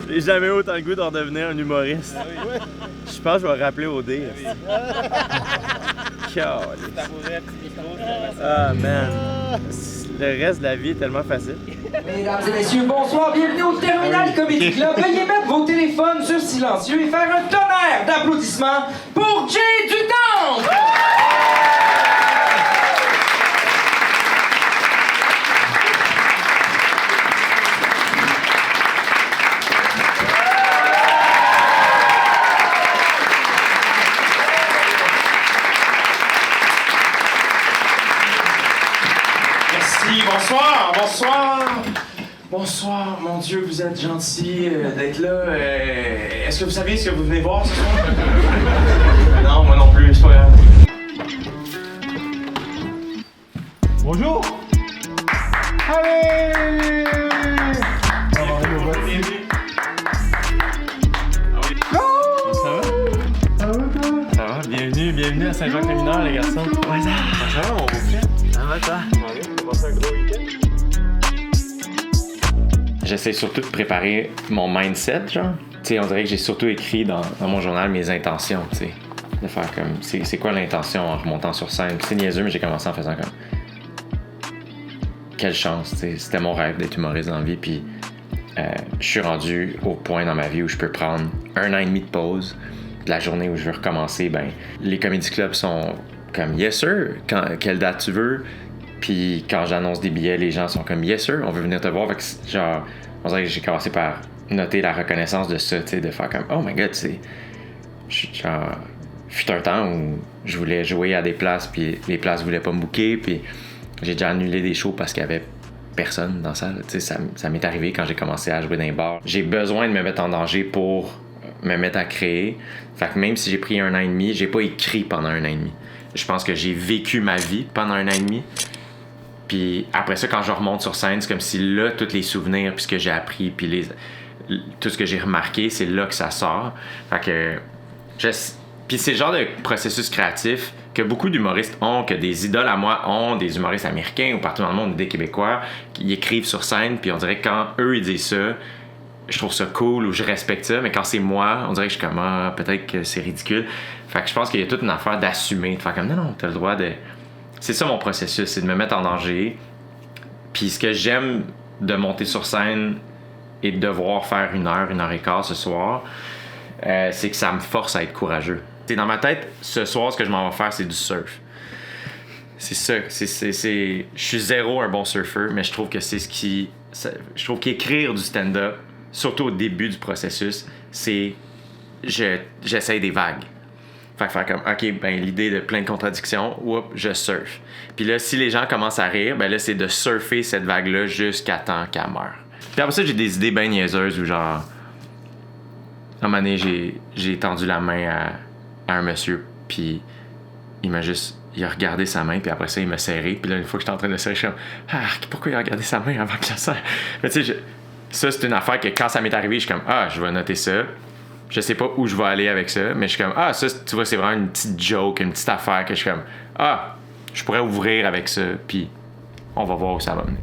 J'ai jamais eu autant le goût d'en devenir un humoriste. Je pense que je vais rappeler OD. Ah, man. Le reste de la vie est tellement facile. Mesdames et messieurs, bonsoir, bienvenue au Terminal Comedy Club. Veuillez mettre vos téléphones sur silencieux et faire un tonnerre d'applaudissements pour Jay du Temple! Bonsoir, bonsoir. Bonsoir, mon Dieu, vous êtes gentil d'être là. Est-ce que vous savez ce que vous venez voir ce soir? Non, moi non plus, c'est pas grave. Bonjour. Allez! Ça va? Bienvenue à Saint-Jacques-les-Mineurs, les garçons. Ouais, ça va, mon beau frère? Ça va, toi? J'essaie surtout de préparer mon mindset, genre. Tu sais, on dirait que j'ai surtout écrit dans mon journal mes intentions, tu sais. De faire comme, c'est quoi l'intention en remontant sur scène. Puis c'est niaiseux, mais j'ai commencé en faisant comme... Quelle chance, tu sais. C'était mon rêve d'être humoriste dans la vie, puis je suis rendu au point dans ma vie où je peux prendre 1 an et demi de pause. De la journée où je veux recommencer, ben, les comedy clubs sont comme « Yes sir, quelle date tu veux? » Puis quand j'annonce des billets, les gens sont comme « Yes sir, on veut venir te voir. » Fait que genre, on dirait que j'ai commencé par noter la reconnaissance de ça, tu sais, de faire comme « Oh my god, tu sais. » Genre, fut un temps où je voulais jouer à des places, puis les places voulaient pas me booker, puis j'ai déjà annulé des shows parce qu'il y avait personne dans la salle. Tu sais, ça m'est arrivé quand j'ai commencé à jouer dans les bars. J'ai besoin de me mettre en danger pour me mettre à créer. Fait que même si j'ai pris 1 an et demi, j'ai pas écrit pendant 1 an et demi. Je pense que j'ai vécu ma vie pendant 1 an et demi. Puis après ça, quand je remonte sur scène, c'est comme si là, tous les souvenirs, puis ce que j'ai appris, puis tout ce que j'ai remarqué, c'est là que ça sort. Fait que... Puis c'est le genre de processus créatif que beaucoup d'humoristes ont, que des idoles à moi ont, des humoristes américains ou partout dans le monde, des Québécois, qui écrivent sur scène, puis on dirait que quand eux, ils disent ça, je trouve ça cool ou je respecte ça, mais quand c'est moi, on dirait que je suis comme peut-être que c'est ridicule. Fait que je pense qu'il y a toute une affaire d'assumer, de faire comme non, t'as le droit de... C'est ça mon processus, c'est de me mettre en danger. Puis ce que j'aime de monter sur scène et de devoir faire 1 heure et quart ce soir, c'est que ça me force à être courageux. T'sais, dans ma tête, ce soir, ce que je m'en vais faire, c'est du surf. C'est ça. Je suis zéro un bon surfeur, mais je trouve que c'est ce qui... Je trouve qu'écrire du stand-up, surtout au début du processus, c'est... J'essaye des vagues. Fait que faire comme, OK, ben l'idée de plein de contradictions, je surfe. Puis là, si les gens commencent à rire, ben là, c'est de surfer cette vague-là jusqu'à temps qu'elle meure. Puis après ça, j'ai des idées bien niaiseuses où genre... À un moment donné, j'ai tendu la main à un monsieur, puis il a regardé sa main, puis après ça, il m'a serré. Puis là, une fois que j'étais en train de serrer, je suis comme, pourquoi il a regardé sa main avant que je la serre? Mais tu sais, ça, c'est une affaire que quand ça m'est arrivé, je suis comme, je vais noter ça. Je sais pas où je vais aller avec ça, mais je suis comme, ça, tu vois, c'est vraiment une petite joke, une petite affaire que je suis comme, je pourrais ouvrir avec ça, puis on va voir où ça va mener.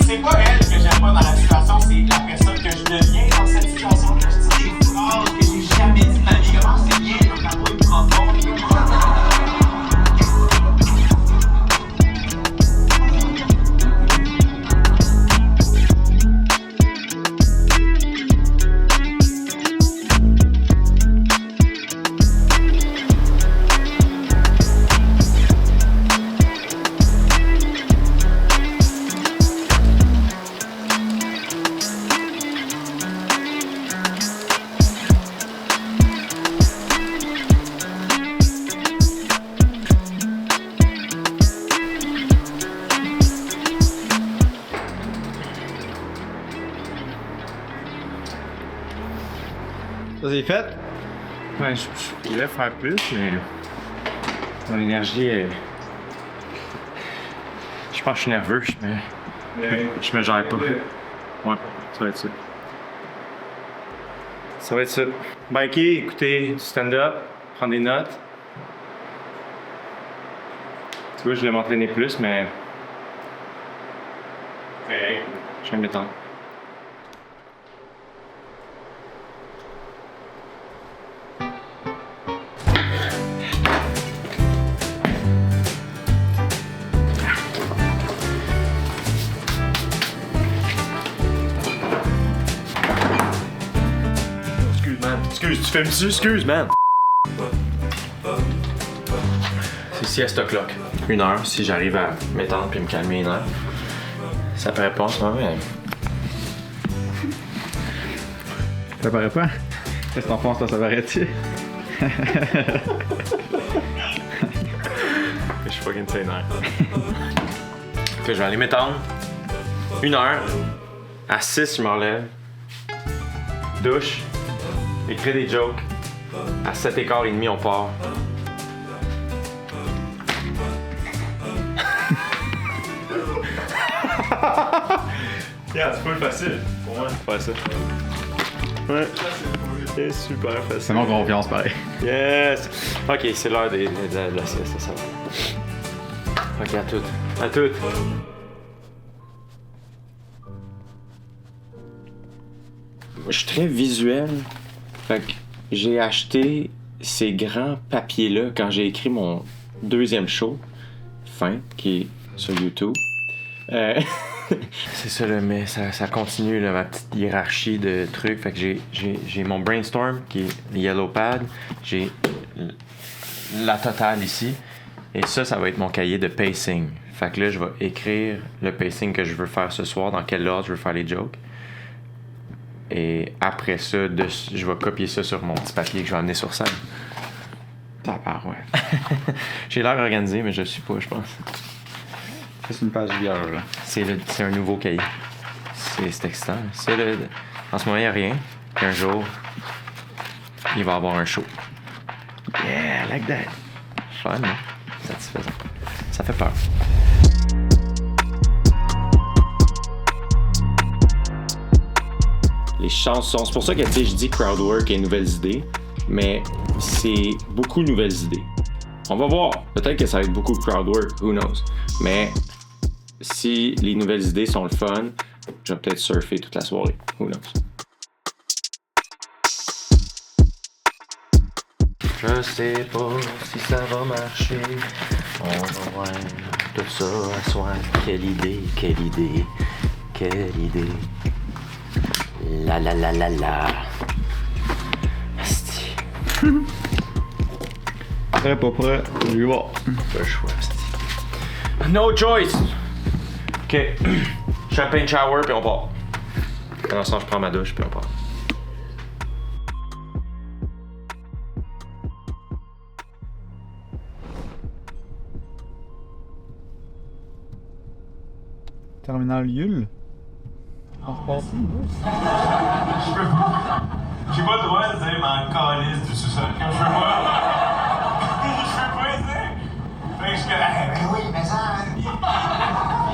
C'est pas elle que j'aime pas dans la situation, c'est la personne que je deviens dans cette situation. Je dis des phrases que j'ai jamais dit de ma vie. Comment c'est bien, donc la voix me prend compte. Ça, c'est fait? Ouais, je voulais faire plus, mais mon énergie est... Je pense que je suis nerveux, je me gère pas. Ouais, ça va être ça. Ça va être ça. Biker, écouter du stand-up, prendre des notes. Tu vois, je voulais m'entraîner plus, mais correct. Je viens de m'étendre. Excuse, man. Excuse, tu fais dessus? Excuse, man. C'est siesta clock. 1 heure, si j'arrive à m'étendre puis me calmer 1 heure. Ça paraît pas en ce moment, mais... Ça paraît pas? Qu'est-ce que t'en penses, ça paraît-tu? Je suis fucking de 1 heure. Je vais aller m'étendre. 1 heure. À 6, je me relève. Douche. Écrire des jokes. À 7h15, on part. Yeah, c'est pas facile pour moi de faire ça. Ouais, c'est super facile. C'est mon confiance, pareil. Yes! Ok, c'est l'heure de la sieste, ça va. Ok, à toutes. À toutes. Je suis très visuel. Fait que j'ai acheté ces grands papiers-là quand j'ai écrit mon 2e show, Fin, qui est sur YouTube. C'est ça, là, mais ça continue, là, ma petite hiérarchie de trucs. Fait que j'ai mon brainstorm qui est le yellow pad. J'ai la totale ici. Et ça va être mon cahier de pacing. Fait que là, je vais écrire le pacing que je veux faire ce soir, dans quel ordre je veux faire les jokes. Et après ça, je vais copier ça sur mon petit papier que je vais amener sur scène. Ça part, ouais. J'ai l'air organisé, mais je le suis pas, je pense. C'est une page vierge, là. C'est un nouveau cahier. C'est excitant. En ce moment, il n'y a rien. Puis un jour, il va y avoir un show. Yeah, like that. Fun, hein? Satisfaisant. Ça fait peur. Les chansons, c'est pour ça que je dis crowdwork et nouvelles idées, mais c'est beaucoup de nouvelles idées. On va voir. Peut-être que ça va être beaucoup crowdwork, who knows. Mais si les nouvelles idées sont le fun, je vais peut-être surfer toute la soirée, who knows. Je sais pas si ça va marcher. On va voir tout ça à soir. Quelle idée, quelle idée, quelle idée. La la la la la. Asti. Prêt, pas prêt, je vais voir. Pas le choix, asti. No choice! Ok. Champagne shower, puis on part. Pour l'instant, je prends ma douche, puis on part. Terminal Yule. J'ai pas le droit de dire ma calice du sous-sol. Je veux pas. Je veux pas le dire. Fait que je fais. Ben oui, mais ça.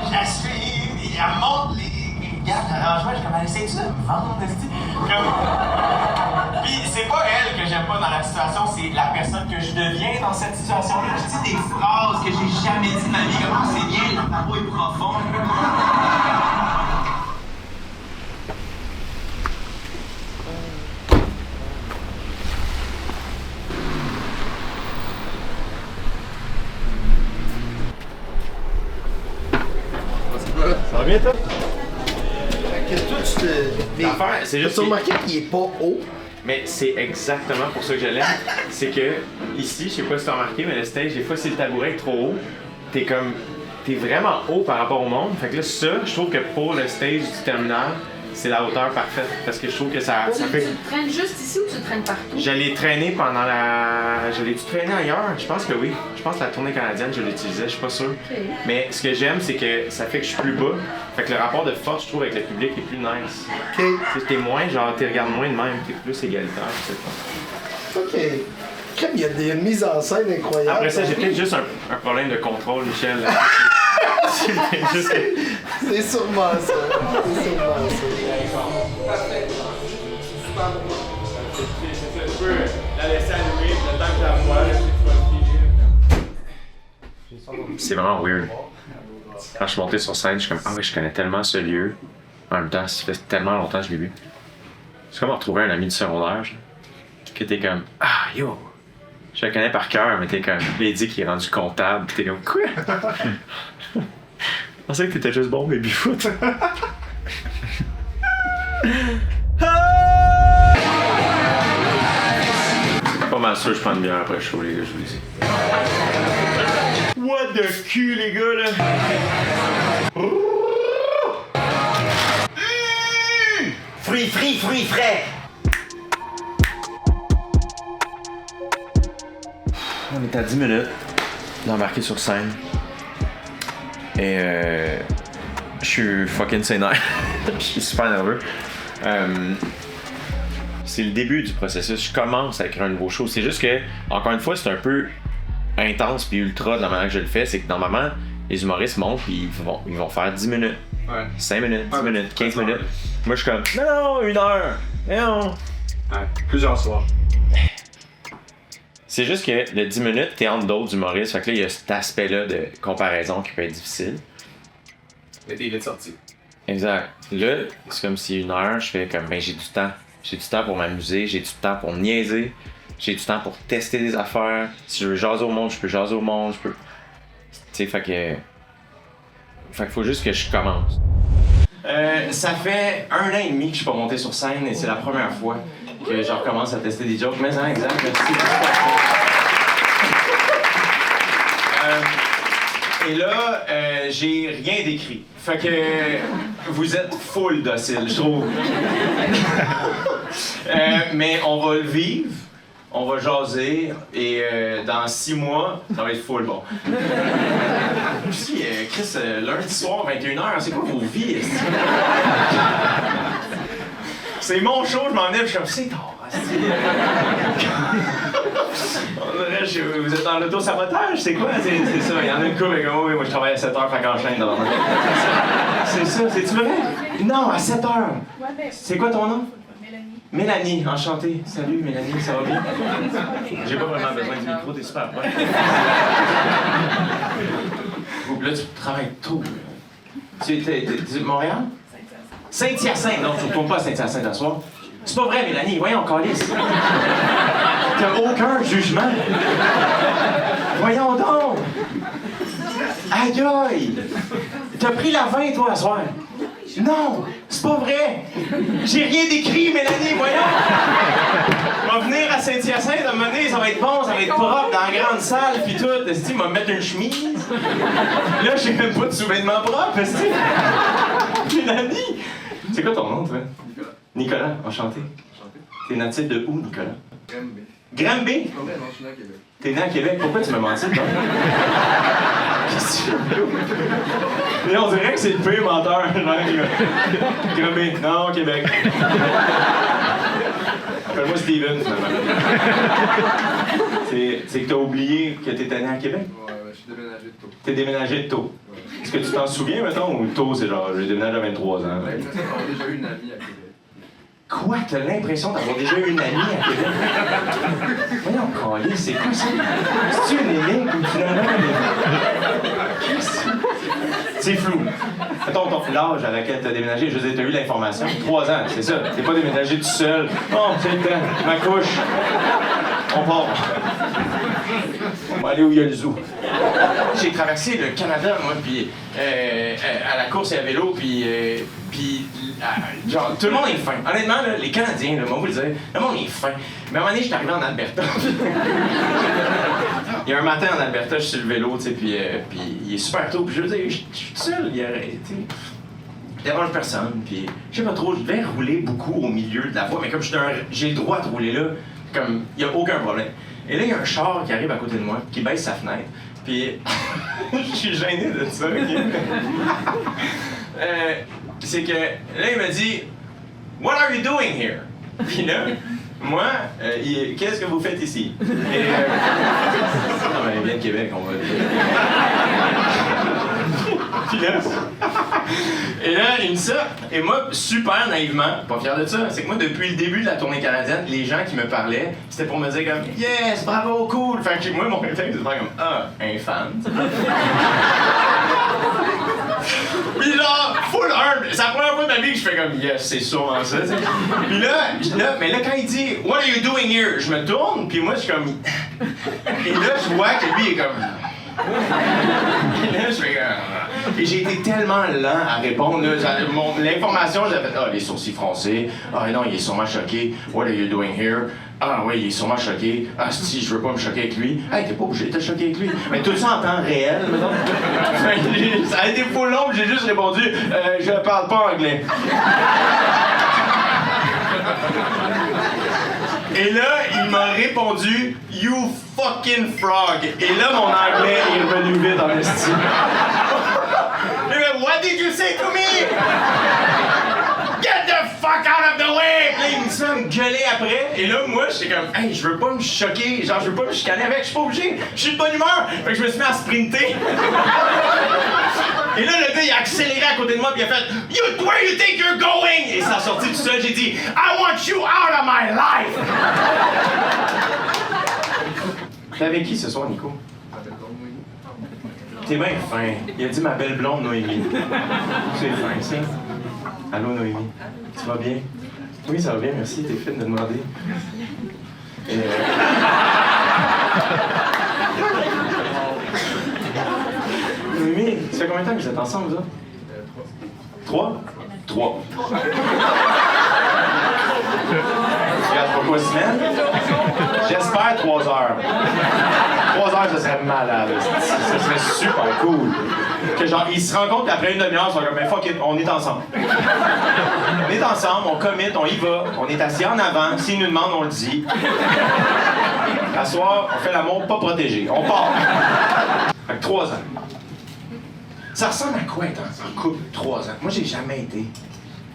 Je la suis, elle monte les gardes d'arrangement. Je suis comme, elle essaie-tu de me vendre, esti? Puis c'est pas elle que j'aime pas dans la situation, c'est la personne que je deviens dans cette situation-là. Je dis des phrases que j'ai jamais dit de ma vie. Comment c'est bien, le tabou est profond. Ça va bien, toi? Que toi, tu te. L'affaire, c'est juste. Tu as remarqué qu'il est pas haut? Mais c'est exactement pour ça que je l'aime. C'est que ici, je sais pas si t'as remarqué, mais le stage, des fois, si le tabouret est trop haut, t'es vraiment haut par rapport au monde. Fait que là, ça, je trouve que pour le stage du terminal, c'est la hauteur parfaite. Parce que je trouve que ça fait. Tu le traînes juste ici ou tu le traînes partout? Je l'ai traîné pendant la. Je l'ai-tu traîné ailleurs? Je pense que oui. Je pense que la tournée canadienne, je l'utilisais, je suis pas sûr. Okay. Mais ce que j'aime, c'est que ça fait que je suis plus bas. Fait que le rapport de force, je trouve, avec le public est plus nice. Ok. T'es moins, genre, t'es regardes moins de même, t'es plus égalitaire, c'est ça. Ok. Crème, il y a des mises en scène incroyables. Après ça, j'ai peut-être juste un problème de contrôle, Michel. C'est juste que- C'est sûrement ça. C'est sûrement ça. Tu peux la laisser allumer, le temps que la vois, c'est vraiment weird. quand je suis monté sur scène, je suis comme, ah oui, je connais tellement ce lieu. En même temps, ça fait tellement longtemps que je l'ai vu. C'est comme retrouver un ami du secondaire, que t'es comme, ah yo, je le connais par cœur, mais t'es comme, il dit qu'il est rendu comptable, pis t'es comme, quoi? Je pensais que t'étais juste bon baby-foot. Pas mal sûr, je prends une bière après le show, les gars, je vous le dis. What the cul, les gars, là? Fruits frais! On est à 10 minutes d'embarquer sur scène. Et je suis fucking sénère. Je suis super nerveux. C'est le début du processus. Je commence à écrire un nouveau show. C'est juste que, encore une fois, c'est un peu intense puis ultra de la manière que je le fais. C'est que normalement, les humoristes montent puis ils vont faire 10 minutes. Ouais. 5 minutes, 10 minutes, 15 minutes. Moi, je suis comme, non, 1 heure. Non. Ouais, plusieurs soirs. C'est juste que le 10 minutes, t'es entre d'autres humoristes. Fait que là, il y a cet aspect-là de comparaison qui peut être difficile. Mais t'es vite sorti. Exact. Là, c'est comme si 1 heure, je fais comme, ben j'ai du temps. J'ai du temps pour m'amuser, j'ai du temps pour niaiser, j'ai du temps pour tester des affaires. Si je veux jaser au monde, je peux jaser au monde, je peux... Tu sais, fait qu'il faut juste que je commence. Ça fait 1 an et demi que je suis pas monté sur scène et c'est la première fois que je recommence à tester des jokes. Mais exact, merci. Et là, j'ai rien d'écrit. Fait que vous êtes full docile, je trouve. Mais on va le vivre, on va jaser, et dans 6 mois, ça va être full bon. Aussi, Chris, lundi soir, 21h, c'est quoi vos vies? C'est mon show, je m'en vais, je suis comme, c'est tard. On dirait, vous êtes dans l'auto-sabotage, c'est quoi? C'est ça, il y en a une couple, comme, oui, moi je travaille à 7h, fait qu'enchaîne devant moi. C'est ça, c'est-tu vrai? Non, à 7h. Ouais, ben, C'est quoi ton nom? Mélanie. Mélanie, enchantée. Salut Mélanie, ça va bien? J'ai pas vraiment besoin du micro, t'es super proche. Là, tu travailles tôt. T'es de Montréal? Saint-Hyacinthe. Non, tu retournes pas à Saint-Hyacinthe à soir. C'est pas vrai, Mélanie. Voyons, calisse. T'as aucun jugement. Voyons donc. Aïe aïe. T'as pris la 20, toi, à soir? Non, c'est pas vrai. J'ai rien d'écrit, Mélanie, voyons. On va venir à Saint-Hyacinthe, à un moment donné, ça va être bon, ça va être propre dans la grande salle, puis tout. Est-ce que va me mettre une chemise? Là, j'ai même pas de sous-vêtements propres, est-ce que... Mélanie! C'est quoi ton nom, toi? Nicolas. Nicolas, enchanté. T'es natif de où, Nicolas? Granby. Granby? Non, je suis né à Québec. T'es né à Québec? Pourquoi tu m'as menti, toi? Qu'est-ce que tu veux? Mais on dirait que c'est le pire menteur. Granby. Non, Québec. Appelle-moi Steven, finalement. C'est que t'as oublié que t'étais né à Québec? Ouais, je suis déménagé de tôt. T'es déménagé de tôt. Ouais. Est-ce que tu t'en souviens, mettons, ou tôt, c'est genre, j'ai déménagé à 23 ans? Ouais, j'ai déjà eu une amie à Québec. Quoi? T'as l'impression d'avoir déjà eu une amie à Québec? Voyons, Calais, c'est quoi ça? C'est-tu une énigme ou finalement? C'est flou. Mettons l'âge à laquelle t'as déménagé, je veux dire, t'as eu l'information. 3 ans, c'est ça. T'es pas déménagé tout seul. Oh, c'est le temps, je m'accouche. On part. On va aller où il y a le zoo. J'ai traversé le Canada, moi, puis à la course et à vélo, puis genre, tout le monde est fin. Honnêtement, là, les Canadiens, là, moi, vous le dire, le monde est fin. Mais à un moment donné, je suis arrivé en Alberta. Il y a un matin en Alberta, je suis sur le vélo, tu sais, puis il est super tôt, puis je veux dire, je suis tout seul, il je dérange personne, puis je sais pas trop, je devais rouler beaucoup au milieu de la voie, mais comme j'ai le droit de rouler là, comme, il y a aucun problème. Et là, il y a un char qui arrive à côté de moi, qui baisse sa fenêtre, puis je suis gêné de ça, ok? C'est que là, il m'a dit « What are you doing here? » Puis là, moi, qu'est-ce que vous faites ici? Et, non, mais il vient de Québec, on va dire. Puis là, et là, il me dit ça. Et moi, super naïvement, pas fier de ça, c'est que moi, depuis le début de la tournée canadienne, les gens qui me parlaient, c'était pour me dire comme « Yes, bravo, cool! » Fait que moi, mon réflexe, c'est de faire comme « Ah, un fan. » Puis genre, full humble. C'est la première fois de ma vie que je fais comme yes, c'est sûrement ça, tu sais. Puis là, mais là, quand il dit What are you doing here? Je me tourne, puis moi, je suis comme. Et là, je vois que lui, il est comme. Et là, je fais comme. Et j'ai été tellement lent à répondre. L'information, j'avais fait les sourcils froncés. Ah non, il est sûrement choqué. What are you doing here? Ah oui, il est sûrement choqué. Ah si, je veux pas me choquer avec lui. Hey, t'es pas obligé de te choquer avec lui. Mais tout ça en temps réel, mettons. Ça a été full long, j'ai juste répondu je parle pas anglais. Et là, il m'a répondu You fucking frog. Et là, mon anglais est revenu vite en estime. What did you say to me? Get the fuck out of the way! Puis là, il me dit me gueuler après. Et là, moi, j'étais comme, hey, je veux pas me choquer. Genre, je veux pas me chicaner avec. Je suis pas obligé. Je suis de bonne humeur. Fait que je me suis mis à sprinter. Et là, le gars, il a accéléré à côté de moi. Puis il a fait, where you think you're going? Et ça a sorti tout seul. J'ai dit, I want you out of my life! T'es avec qui ce soir, Nico? T'es bien fin. Il a dit ma belle blonde Noémie. C'est fin, ça. Allô, Noémie. Tu vas bien? Oui, ça va bien, merci. T'es fine de demander. Noémie, ça fait combien de temps que vous êtes ensemble, vous autres? 3? 3. Tu restes pas quoi, semaine? J'espère 3 heures. 3 heures, ça serait malade. Ça serait super cool. Que genre, ils se rencontrent, puis après une demi-heure, ils sont comme, mais fuck it, on est ensemble. On est ensemble, on commit, on y va, on est assis en avant, s'ils nous demandent, on le dit. À soir, on fait l'amour pas protégé. On part. Fait que 3 ans. Ça ressemble à quoi être en couple 3 ans? Moi, j'ai jamais été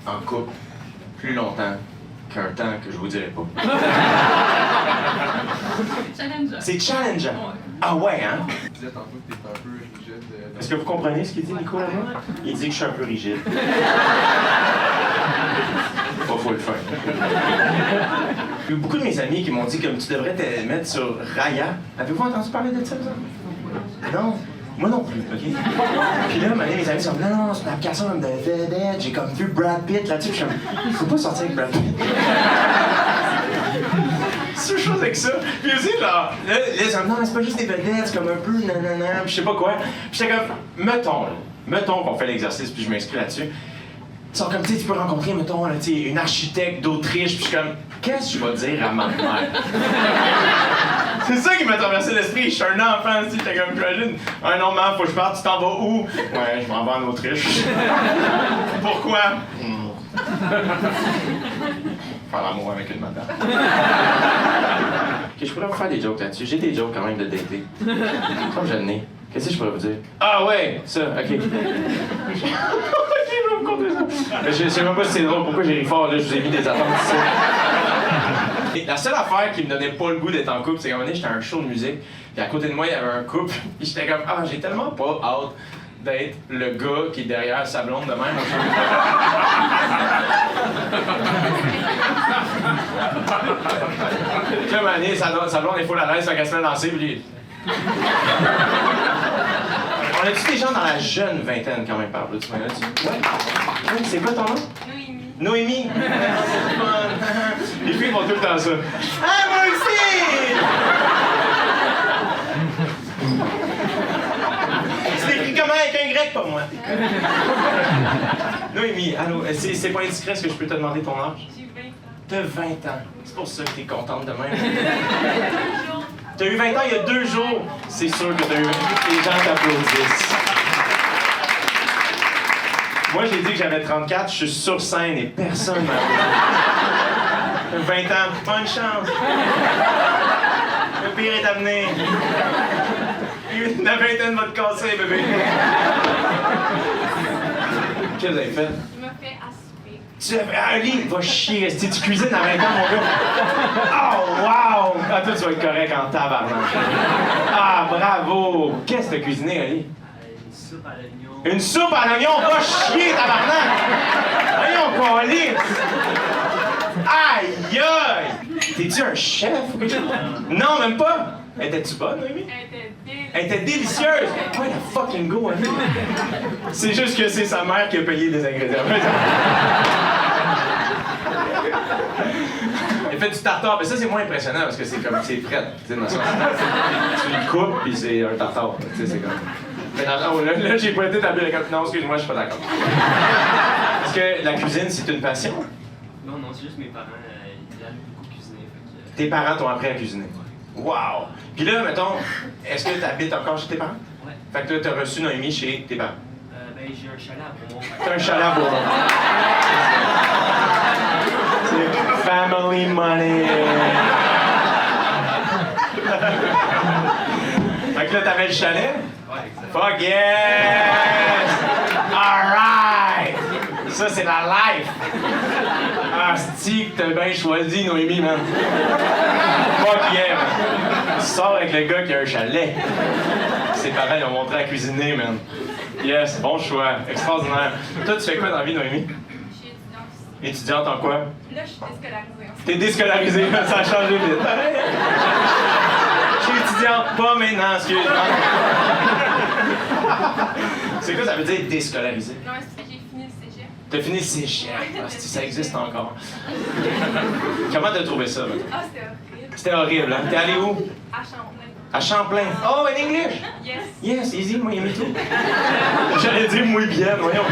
en couple plus longtemps qu'un temps que je vous dirai pas. Challengeant. C'est challengeant. Ah ouais, hein? Tu disais tantôt que t'es un peu rigide. Est-ce que vous comprenez ce qu'il dit, Nico, là-bas? Il dit que je suis un peu rigide. Pas faut le faire. Il y a beaucoup de mes amis qui m'ont dit comme tu devrais te mettre sur Raya. Avez-vous entendu parler de ça, vous? Non? Moi non plus, OK? Puis là, mes amis sont comme, non, c'est une application comme de vedette. J'ai comme vu Brad Pitt là-dessus. Je suis comme, faut pas sortir avec Brad Pitt. C'est une chose avec ça. Puis aussi, genre, là, ils sont comme, non, mais c'est pas juste des vedettes, c'est comme un peu nanana, puis je sais pas quoi. Puis j'étais comme, mettons qu'on fait l'exercice, puis je m'inscris là-dessus. Ils sont comme, tu sais, tu peux rencontrer, mettons, là, une architecte d'Autriche, puis je suis comme, qu'est-ce que je vais dire à ma mère? C'est ça qui m'a traversé l'esprit. Je suis un enfant, tu sais, j'étais comme, j'imagine, ah non, maman, faut que je parte, tu t'en vas où? Ouais, je m'en vais en Autriche. Pourquoi? Faire l'amour avec une madame. Ok, je pourrais vous faire des jokes là-dessus. J'ai des jokes quand même de dater. Comme je l'ai. Qu'est-ce que je pourrais vous dire? Ah ouais, ça, ok. Ok, je vais vous compter ça. Je sais même pas si c'est drôle, pourquoi j'ai ri fort, là, je vous ai mis des attentes ici. Et la seule affaire qui me donnait pas le goût d'être en couple, c'est qu'à un moment donné, j'étais à un show de musique, puis à côté de moi, il y avait un couple, puis j'étais comme, ah, j'ai tellement pas hâte d'être le gars qui est derrière sa blonde de même. Puis là, à un moment donné, sa blonde est full à l'aise, fait qu'elle se met à danser, puis lui... On a-tu des gens dans la jeune vingtaine quand même par applaudissement là-dessus? Ouais. C'est quoi ton nom? Noémie. Les filles font tout le temps ça. Ah, moi aussi! C'est écrit comment avec un grec, pas moi. Noémie, allô, c'est pas indiscret, est-ce que je peux te demander ton âge? J'ai 20 ans. T'as 20 ans. C'est pour ça que t'es contente de même. T'as eu 20 ans il y a 2 jours. C'est sûr que t'as eu 20 ans. Les gens t'applaudissent. Moi, j'ai dit que j'avais 34, je suis sur scène et personne m'a vu. 20 ans, bonne chance. Le pire est amené. La vingtaine va te casser, bébé. Qu'est-ce que vous avez fait? Je me fais à souper. Tu as un lit, va chier, tu cuisines à 20 ans, mon gars. Oh, wow! Ah, toi, tu vas être correct en tabarnak. Ah, bravo! Qu'est-ce que tu as cuisiné, Ali? Une soupe à l'oignon, va chier, tabarnak! Voyons, câlisse! Aïe, aïe! T'es-tu un chef ou quelque chose? Non, même pas! Étais-tu bonne, Noémie? Elle était délicieuse. Elle était délicieuse! Ouais, la fucking go, hein? C'est juste que c'est sa mère qui a payé les ingrédients. Elle fait du tartare, mais ça c'est moins impressionnant parce que c'est comme c'est prêt. Tu sais, dans le sens, tu le coupes puis c'est un tartare. Tu sais, c'est comme. Mais là j'ai pointé ta bulle comme non, excuse-moi, je suis pas d'accord. Est-ce que la cuisine c'est une passion? Non, c'est juste mes parents, ils aiment beaucoup cuisiner. Tes parents t'ont appris à cuisiner. Wow! Puis là, mettons, est-ce que tu habites encore chez tes parents? Ouais. Fait que là, t'as reçu Noémie chez tes parents. Ben, j'ai un chalet à Beaumont. T'as un chalet à Beaumont. C'est family money. Fait que là, t'avais le chalet? Ouais, exact. Fuck yes! Alright! Ça, c'est la life! Ah, c'ti que t'as bien choisi, Noémie, man. Fuck yeah, man. Tu sors avec le gars qui a un chalet. Ses parents, ils ont montré à cuisiner, man. Yes, bon choix. Extraordinaire. Toi, tu fais quoi dans la vie, Noémie? Je suis étudiante. Étudiante en quoi? Là, je suis déscolarisée. T'es déscolarisée, ça a changé vite. Je suis étudiante, pas maintenant, excuse-moi. C'est quoi ça veut dire déscolarisé? Non, c'est que j'ai fini le cégep. T'as fini le cégep. Ah, ça existe encore. Comment t'as trouvé ça, maintenant? Ah, c'était horrible. C'était horrible, hein? T'es allé où? À Champlain. À Champlain. Oh, in English? Yes. Yes, easy, moi, me too. J'allais dire muy bien, voyons.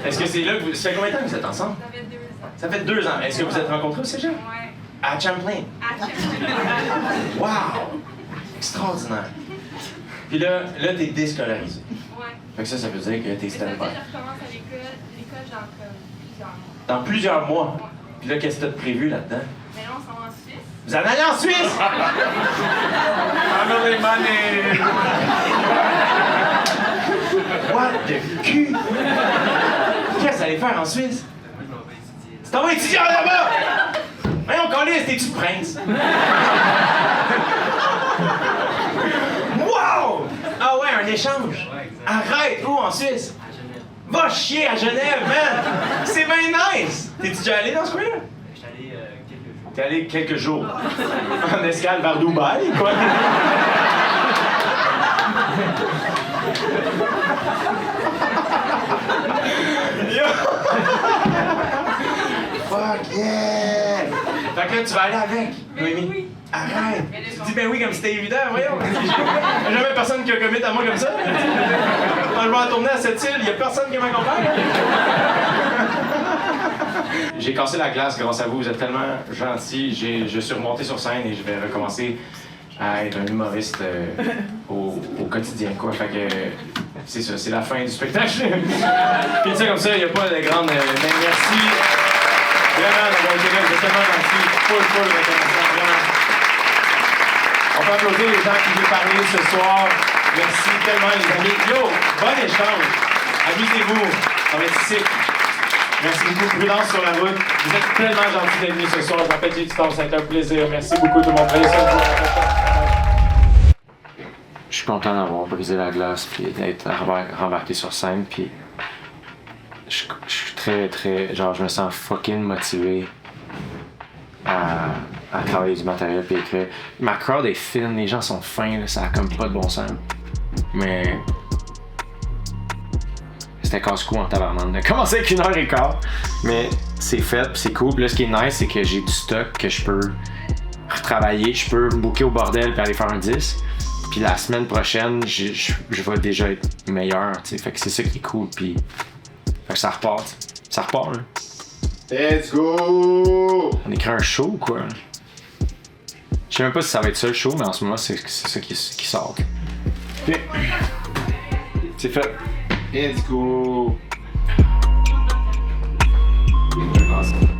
Est-ce que c'est là que vous... Ça fait combien de temps que vous êtes ensemble? Ça fait 2 ans. Ça fait 2 ans. Est-ce que vous êtes rencontrés au cégep? Ouais. À Champlain. À Champlain. Wow! Extraordinaire. Puis là t'es déscolarisé. Ouais. Fait que ça veut dire que t'es Mais ça veut dire stand-by. que je recommence à l'école dans comme plusieurs mois. Dans plusieurs mois. Ouais. Puis là, qu'est-ce que t'as de prévu là-dedans? Mais là, on s'en va en Suisse. Vous en allez en Suisse? Family money! What the cul? Qu'est-ce que vous allez faire en Suisse? Moi, je m'en vais étudier. Tu t'en vas étudier là-bas! Voyons, calisse, t'es-tu prince? Wow! Ah ouais, un échange! Ouais, exact. Arrête! Où en Suisse? À Genève. Va chier à Genève, man! C'est bien nice! T'es-tu déjà allé dans ce coin-là? Je suis allé quelques jours. T'es allé quelques jours. En escale vers Dubaï, quoi? Yo! Fuck yeah! Fait que là, tu vas aller avec, Noémie? Oui. Arrête! Mais là, Tu dis ben oui comme c'était évident, voyons! Il n'y a jamais personne qui a commit à moi comme ça. Quand je vais en tourner à cette île, il n'y a personne qui m'accompagne. J'ai cassé la glace grâce à vous, vous êtes tellement gentils. Je suis remonté sur scène et je vais recommencer à être un humoriste au quotidien, quoi. Fait que c'est ça, c'est la fin du spectacle. Puis tu sais, comme ça, il n'y a pas de grande... Ben, merci vraiment d'avoir été là, vous êtes tellement gentils. Full reconnaissant, vraiment. On peut applaudir les gens qui viennent parler ce soir. Merci tellement, les amis. Yo, bon échange. Amusez-vous. Ça va être sick. Merci beaucoup. Prudence sur la route. Vous êtes tellement gentils d'être venus ce soir. Je m'appelle Jay Duton. Ça a été un plaisir. Merci beaucoup tout le monde. Prenez soin de vous. Je suis content d'avoir brisé la glace puis d'être rembarqué sur scène puis je suis très genre je me sens fucking motivé à travailler du matériel puis écrire. Ma crowd est fine, les gens sont fins, là, ça a comme pas de bon sens. Mais c'était casse-cou en tabarnak. On a commencé avec 1h15, mais c'est fait puis c'est cool. Puis là, ce qui est nice, c'est que j'ai du stock que je peux retravailler, je peux me booker au bordel puis aller faire un 10. Puis la semaine prochaine, je vais déjà être meilleur, tu sais. Fait que c'est ça qui est cool, puis fait que ça repart, là. Let's go! On écrit un show ou quoi? Je sais même pas si ça va être ça le show, mais en ce moment, c'est ça qui sort. Ok. C'est fait. Let's go! Awesome.